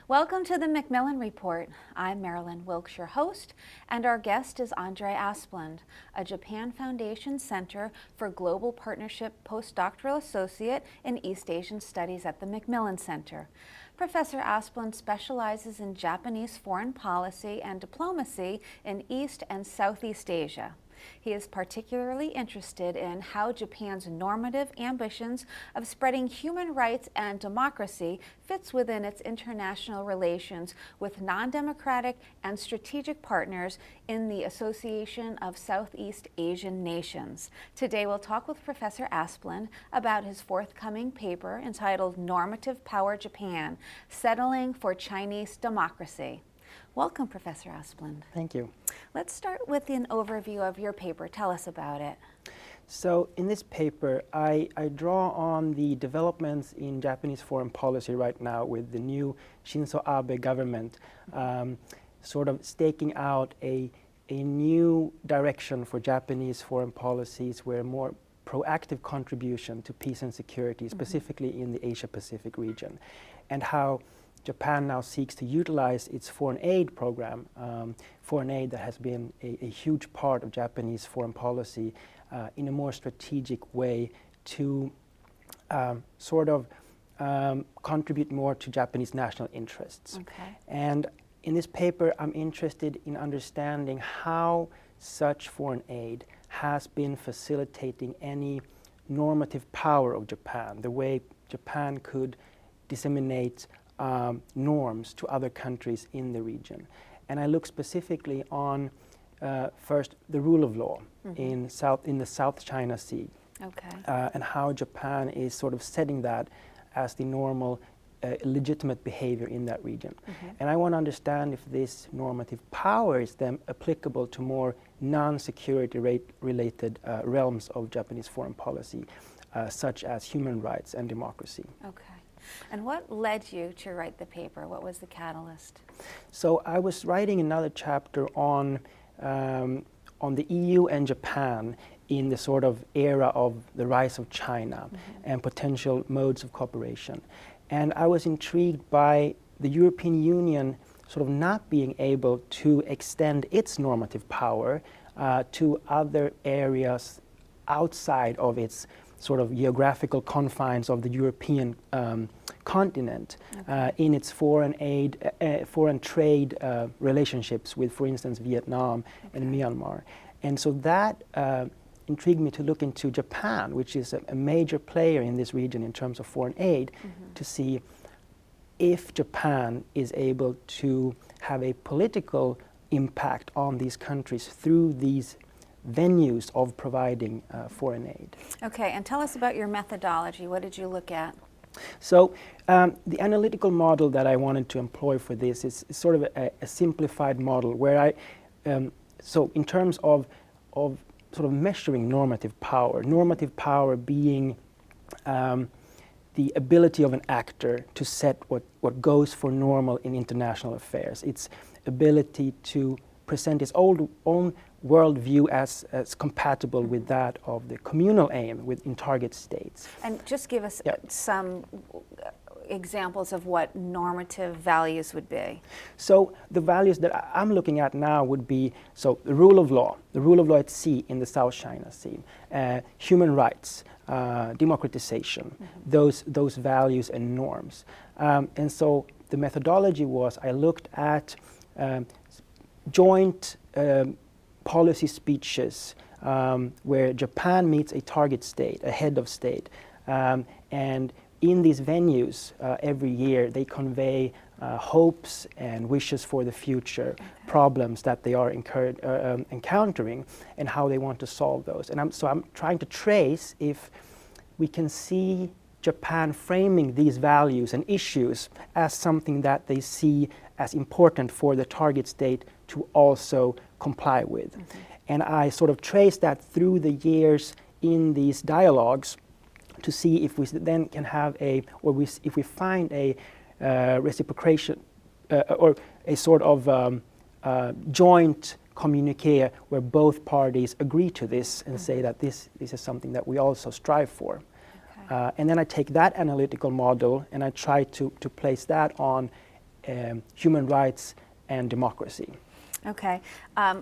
Welcome to the Macmillan Report. I'm Marilyn Wilkes, your host, and our guest is André Asplund, a Japan Foundation Center for Global Partnership postdoctoral associate in East Asian Studies at the Macmillan Center. Professor Asplund specializes in Japanese foreign policy and diplomacy in East and Southeast Asia. He is particularly interested in how Japan's normative ambitions of spreading human rights and democracy fits within its international relations with non-democratic and strategic partners in the Association of Southeast Asian Nations. Today we'll talk with Professor Asplund about his forthcoming paper entitled Normative Power Japan, Settling for Chinese Democracy. Welcome, Professor Asplund. Thank you. Let's start with an overview of your paper. Tell us about it. So in this paper, I draw on the developments in Japanese foreign policy right now with the new Shinzo Abe government sort of staking out a new direction for Japanese foreign policies where more proactive contribution to peace and security, specifically in the Asia-Pacific region, and how Japan now seeks to utilize its foreign aid program, foreign aid that has been a huge part of Japanese foreign policy, in a more strategic way to contribute more to Japanese national interests. Okay. And in this paper, I'm interested in understanding how such foreign aid has been facilitating any normative power of Japan, the way Japan could disseminate norms to other countries in the region. And I look specifically on first the rule of law in the South China Sea, and how Japan is sort of setting that as the normal legitimate behavior in that region. And I want to understand if this normative power is then applicable to more non-security related realms of Japanese foreign policy, such as human rights and democracy. Okay. And what led you to write the paper? What was the catalyst? So I was writing another chapter on the EU and Japan in the sort of era of the rise of China and potential modes of cooperation. And I was intrigued by the European Union sort of not being able to extend its normative power to other areas outside of its sort of geographical confines of the European continent in its foreign trade relationships with, for instance, Vietnam and Myanmar. And so that intrigued me to look into Japan, which is a major player in this region in terms of foreign aid, to see if Japan is able to have a political impact on these countries through these venues of providing foreign aid. Okay, and tell us about your methodology. What did you look at? So the analytical model that I wanted to employ for this is sort of a simplified model where so in terms of sort of measuring normative power being the ability of an actor to set what goes for normal in international affairs, its ability to present its own worldview as compatible with that of the communal aim in target states. And just give us some examples of what normative values would be. So the values that I'm looking at now would be, so the rule of law at sea in the South China Sea, human rights, democratization, those values and norms. And so the methodology was I looked at joint policy speeches where Japan meets a target state, a head of state, and in these venues every year they convey hopes and wishes for the future, problems that they are encountering, and how they want to solve those. And I'm trying to trace if we can see Japan framing these values and issues as something that they see as important for the target state to also comply with. And I sort of trace that through the years in these dialogues to see if we then can have if we find a reciprocation or a sort of joint communique where both parties agree to this and say that this is something that we also strive for. And then I take that analytical model and I try to place that on human rights and democracy. Okay.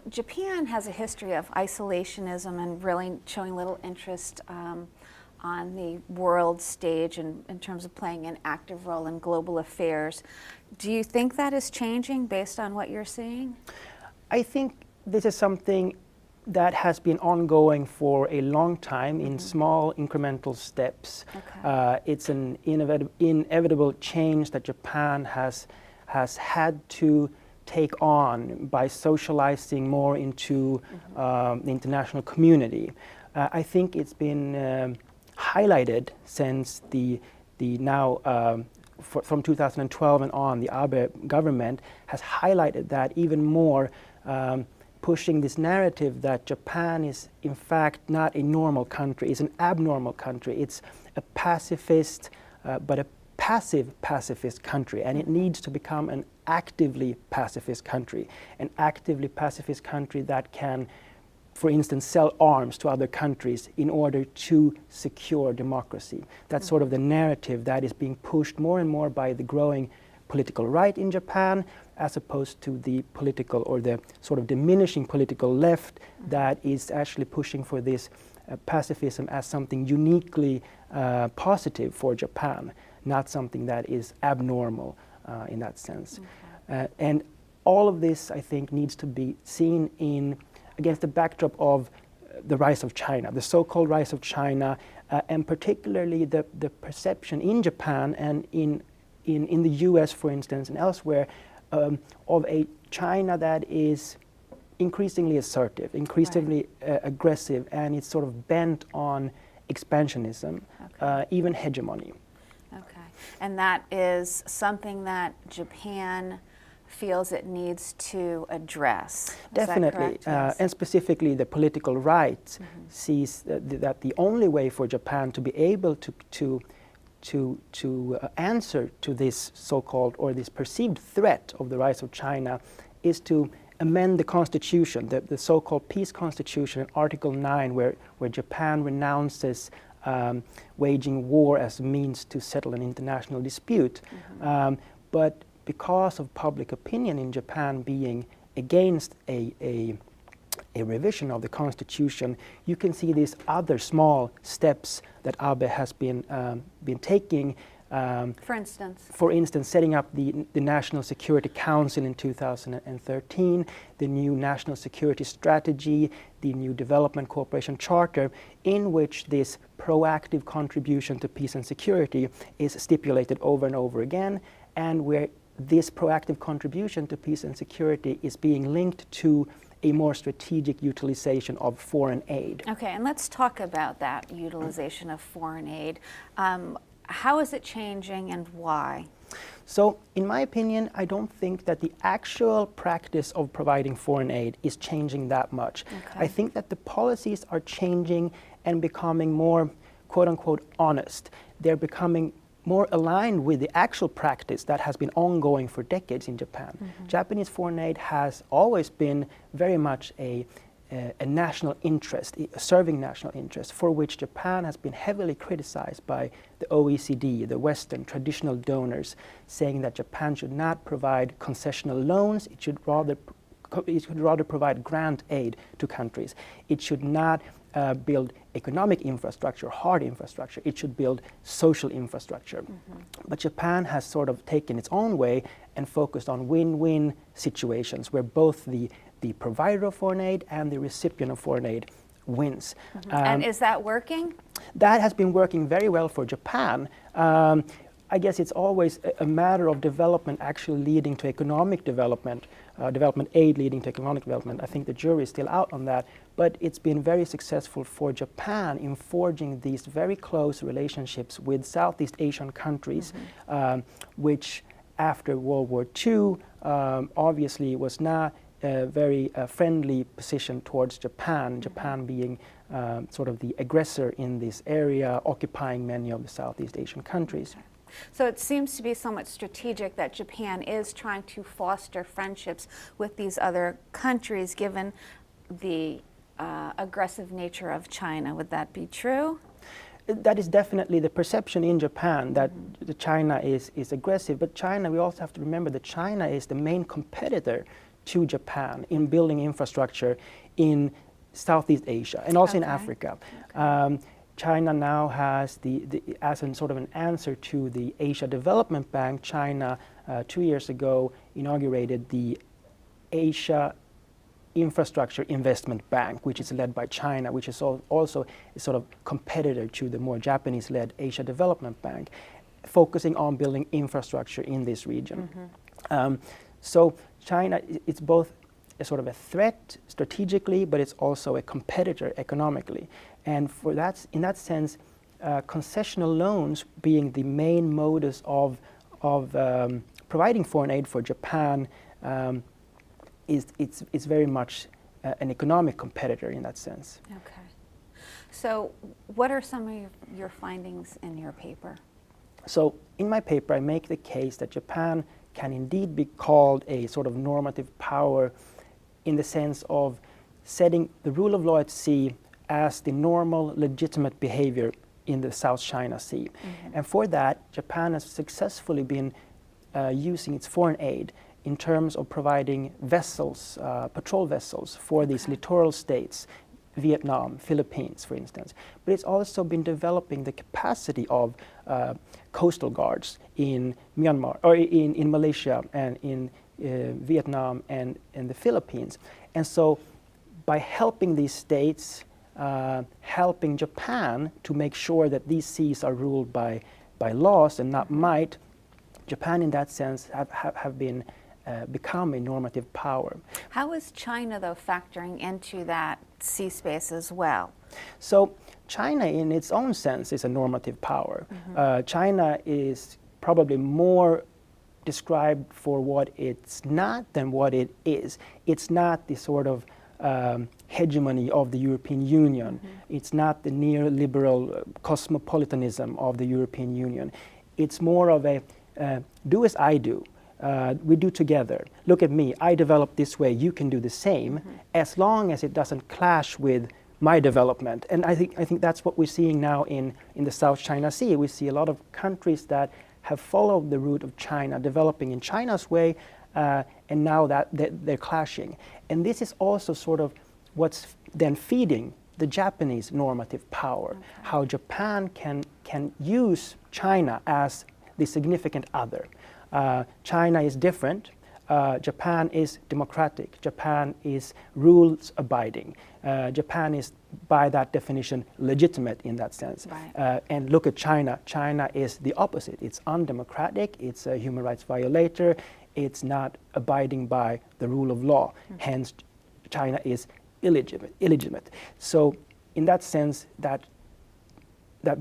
Japan has a history of isolationism and really showing little interest on the world stage in terms of playing an active role in global affairs. Do you think that is changing based on what you're seeing? I think this is something that has been ongoing for a long time in small incremental steps. Okay. It's an inevitable change that Japan has had to take on by socializing more into the international community. I think it's been highlighted since the now from 2012 and on, the Abe government has highlighted that even more, pushing this narrative that Japan is in fact not a normal country, it's an abnormal country. It's a pacifist, but a passive pacifist country, and it needs to become an actively pacifist country, an actively pacifist country that can, for instance, sell arms to other countries in order to secure democracy. That's sort of the narrative that is being pushed more and more by the growing political right in Japan, as opposed to the political or the sort of diminishing political left that is actually pushing for this pacifism as something uniquely positive for Japan, not something that is abnormal in that sense. Okay. And all of this, I think, needs to be seen against the backdrop of the rise of China, the so-called rise of China, and particularly the perception in Japan and in the US, for instance, and elsewhere, of a China that is increasingly assertive, increasingly aggressive, and it's sort of bent on expansionism, even hegemony. Okay. And that is something that Japan feels it needs to address. Is Definitely, that correct? Yes. and specifically the political right sees that the only way for Japan to be able to answer to this so-called or this perceived threat of the rise of China is to amend the constitution, the so-called peace constitution, Article 9, where Japan renounces waging war as a means to settle an international dispute. But because of public opinion in Japan being against a revision of the constitution, you can see these other small steps that Abe has been taking. For instance, setting up the National Security Council in 2013, the new National Security Strategy, the new Development Cooperation Charter, in which this proactive contribution to peace and security is stipulated over and over again, and where this proactive contribution to peace and security is being linked to a more strategic utilization of foreign aid. Okay, and let's talk about that utilization of foreign aid. How is it changing and why? So, in my opinion, I don't think that the actual practice of providing foreign aid is changing that much. Okay. I think that the policies are changing and becoming more, quote-unquote, honest. They're becoming more aligned with the actual practice that has been ongoing for decades in Japan. Japanese foreign aid has always been very much a national interest, serving national interest, for which Japan has been heavily criticized by the OECD, the Western traditional donors, saying that Japan should not provide concessional loans, it should rather provide grant aid to countries. It should not build economic infrastructure, hard infrastructure. It should build social infrastructure. But Japan has sort of taken its own way and focused on win-win situations where both the provider of foreign aid and the recipient of foreign aid wins. And is that working? That has been working very well for Japan. I guess it's always a matter of development actually leading to economic development, development aid leading to economic development. I think the jury is still out on that, but it's been very successful for Japan in forging these very close relationships with Southeast Asian countries, which after World War II obviously was not a very friendly position towards Japan, Japan being sort of the aggressor in this area, occupying many of the Southeast Asian countries. So it seems to be somewhat strategic that Japan is trying to foster friendships with these other countries, given the aggressive nature of China. Would that be true? That is definitely the perception in Japan, that China is aggressive, but China, we also have to remember that China is the main competitor to Japan in building infrastructure in Southeast Asia and also in Africa. China now has as a sort of an answer to the Asia Development Bank, China 2 years ago inaugurated the Asia Infrastructure Investment Bank, which is led by China, which is also a sort of competitor to the more Japanese-led Asia Development Bank, focusing on building infrastructure in this region. So China, it's both a sort of a threat strategically, but it's also a competitor economically. And for that, in that sense, concessional loans being the main modus of providing foreign aid for Japan is very much an economic competitor in that sense. Okay. So what are some of your findings in your paper? So in my paper, I make the case that Japan can indeed be called a sort of normative power in the sense of setting the rule of law at sea as the normal, legitimate behavior in the South China Sea. And for that, Japan has successfully been using its foreign aid in terms of providing vessels, patrol vessels for these littoral states, Vietnam, Philippines, for instance. But it's also been developing the capacity of coastal guards in Myanmar, or in Malaysia and in Vietnam and the Philippines. And so by helping these states, helping Japan to make sure that these seas are ruled by laws and not might, Japan in that sense have been become a normative power. How is China, though, factoring into that sea space as well? So China, in its own sense, is a normative power. China is probably more described for what it's not than what it is. It's not the sort of hegemony of the European Union. It's not the neoliberal cosmopolitanism of the European Union. It's more of a do as I do. We do together. Look at me, I developed this way, you can do the same, as long as it doesn't clash with my development. And I think that's what we're seeing now in the South China Sea. We see a lot of countries that have followed the route of China, developing in China's way, and now that they're clashing. And this is also sort of what's then feeding the Japanese normative power, how Japan can use China as the significant other. China is different. Japan is democratic. Japan is rules abiding. Japan is, by that definition, legitimate in that sense. And look at China. China is the opposite. It's undemocratic. It's a human rights violator. It's not abiding by the rule of law. Hence, China is illegitimate. So, in that sense, that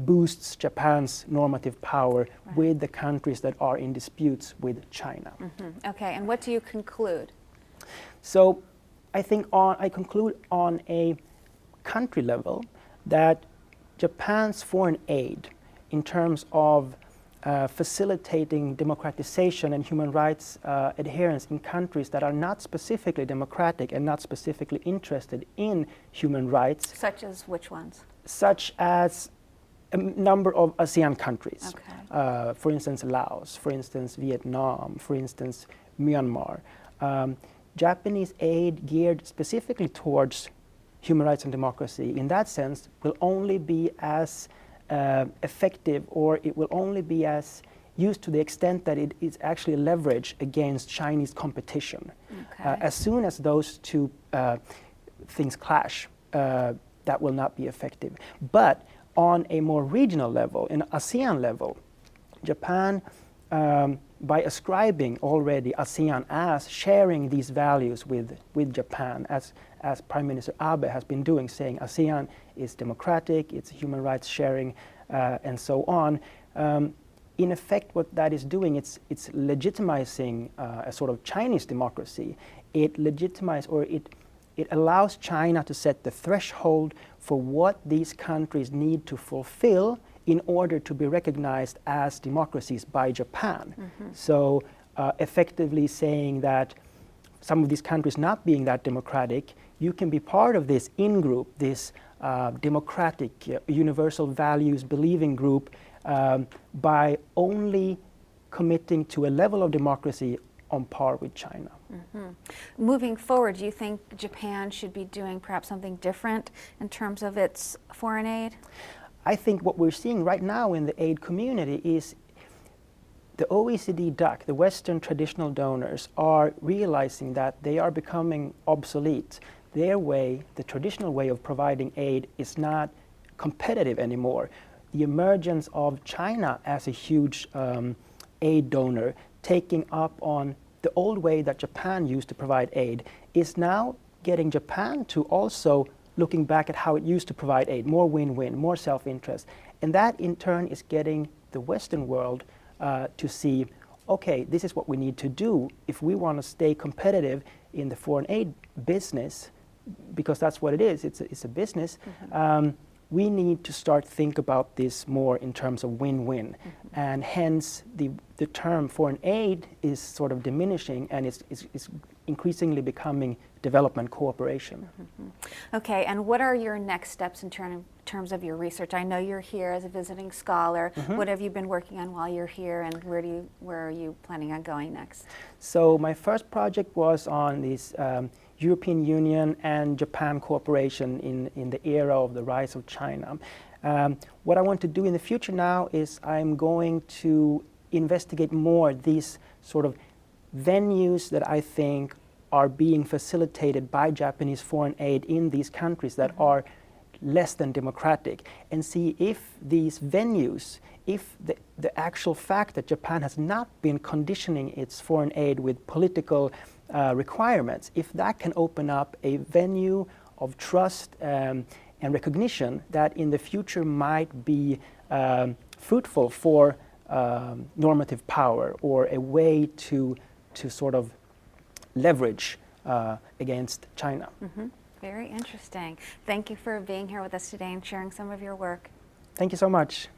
boosts Japan's normative power with the countries that are in disputes with China. Okay, and what do you conclude? So I think I conclude on a country level that Japan's foreign aid in terms of facilitating democratization and human rights adherence in countries that are not specifically democratic and not specifically interested in human rights. Such as which ones? Such as a number of ASEAN countries, Okay. For instance Laos, for instance Vietnam, for instance Myanmar. Japanese aid geared specifically towards human rights and democracy in that sense will only be as effective, or it will only be as used to the extent that it is actually leverage against Chinese competition. Okay. As soon as those two things clash, that will not be effective. But on a more regional level, an ASEAN level, Japan, by ascribing already ASEAN as sharing these values with Japan, as Prime Minister Abe has been doing, saying ASEAN is democratic, it's human rights sharing, and so on. In effect, what that is doing, it's legitimizing a sort of Chinese democracy. It legitimizes, or it allows China to set the threshold for what these countries need to fulfill in order to be recognized as democracies by Japan. So effectively saying that some of these countries not being that democratic, you can be part of this in-group, this democratic, universal values believing group, by only committing to a level of democracy on par with China. Moving forward, do you think Japan should be doing perhaps something different in terms of its foreign aid? I think what we're seeing right now in the aid community is the OECD DAC, the Western traditional donors, are realizing that they are becoming obsolete. Their way, the traditional way of providing aid, is not competitive anymore. The emergence of China as a huge aid donor, taking up on the old way that Japan used to provide aid, is now getting Japan to also looking back at how it used to provide aid, more win-win, more self-interest. And that in turn is getting the Western world to see, okay, this is what we need to do if we want to stay competitive in the foreign aid business, because that's what it is, it's a business. We need to start think about this more in terms of win-win. And hence the term foreign aid is sort of diminishing and is increasingly becoming development cooperation. Okay, and what are your next steps in terms of your research? I know you're here as a visiting scholar. What have you been working on while you're here, and where are you planning on going next? So my first project was on this European Union and Japan cooperation in the era of the rise of China. What I want to do in the future now is I'm going to investigate more these sort of venues that I think are being facilitated by Japanese foreign aid in these countries that are less than democratic, and see if these venues, if the actual fact that Japan has not been conditioning its foreign aid with political requirements, if that can open up a venue of trust and recognition that in the future might be fruitful for normative power, or a way to sort of leverage against China. Very interesting. Thank you for being here with us today and sharing some of your work. Thank you so much.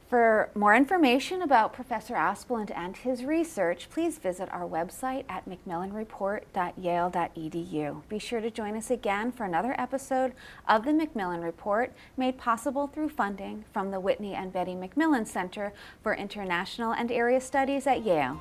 For more information about Professor Asplund and his research, please visit our website at macmillanreport.yale.edu. Be sure to join us again for another episode of the Macmillan Report, made possible through funding from the Whitney and Betty Macmillan Center for International and Area Studies at Yale.